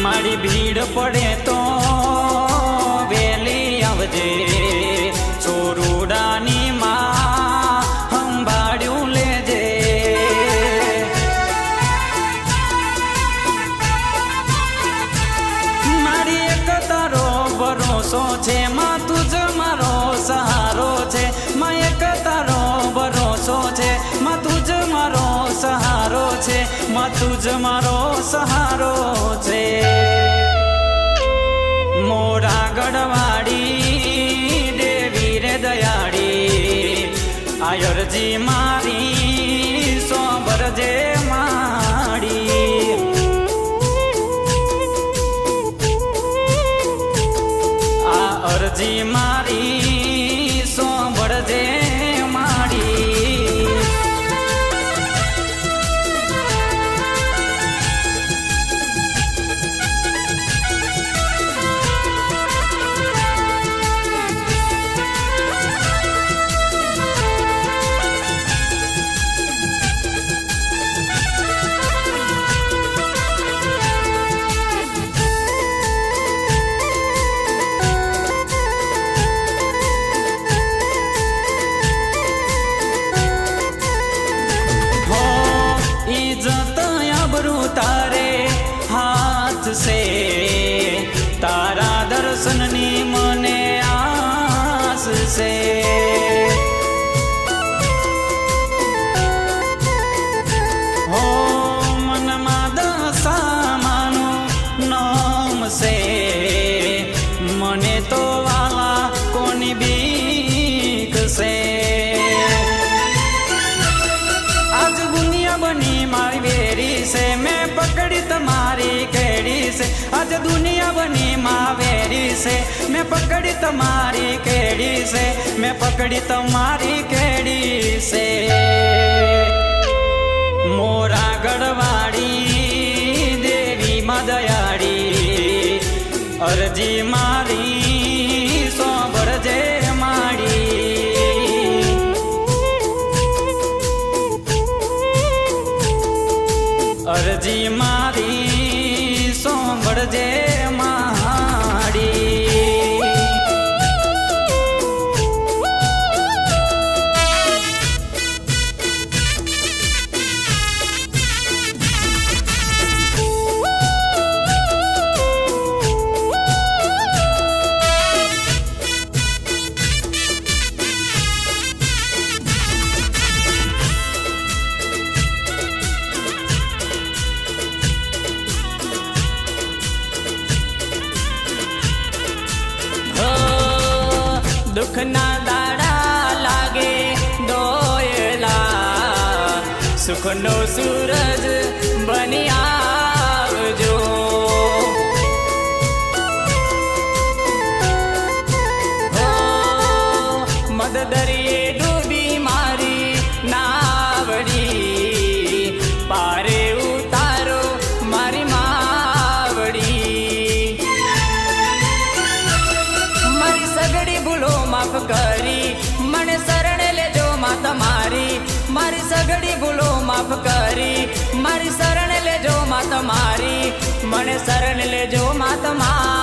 મારી ભીડ પડે તો વેલી આવજે ચોરુડાની માં સંભાળ્યું લેજે મારી એક તારો ભરોસો છે માં તુજ મારો સહારો છે માં એક તારો ભરોસો છે માં તુજ મારો સહારો છે માં તુજ મારો સહારો છે મોરા ગઢવાડી દેવી રે દયાળી આયરજી મારી સોંભરજે માડી આ અરજી મારી સોંભરજે માડી તારે હાથ સે તારા દર્શનની મને આસ છે હો મનમાં દશામાનું નામ છે મને તો વાલા કોની બીક છે આજ દુનિયા બની મારી વેરી છે મેં પકડી તમારી કેડી છે આજ દુનિયા બની માં વેરી છે મેં પકડી તમારી કેડી છે મેં પકડી તમારી કેડી છે મોરા ગઢવાડી દેવી માં દયાળી અરજી મારી સોંભળજે માડી અરજી મારી સોંભળજે માડી દુઃખના દાડા લાગે દોયલા સુખનો સૂરજ બની આવજો મદ દરિયે ડૂબી મારી નાવડી પારે ઉતારો મારી માવડી મારી સગડી ભૂલો માફ કરી મને શરણ લેજો માં તમારી મારી સગડી ભૂલો માફ કરી મારી શરણ લેજો માં તમારી મને શરણ લેજો માં તમારી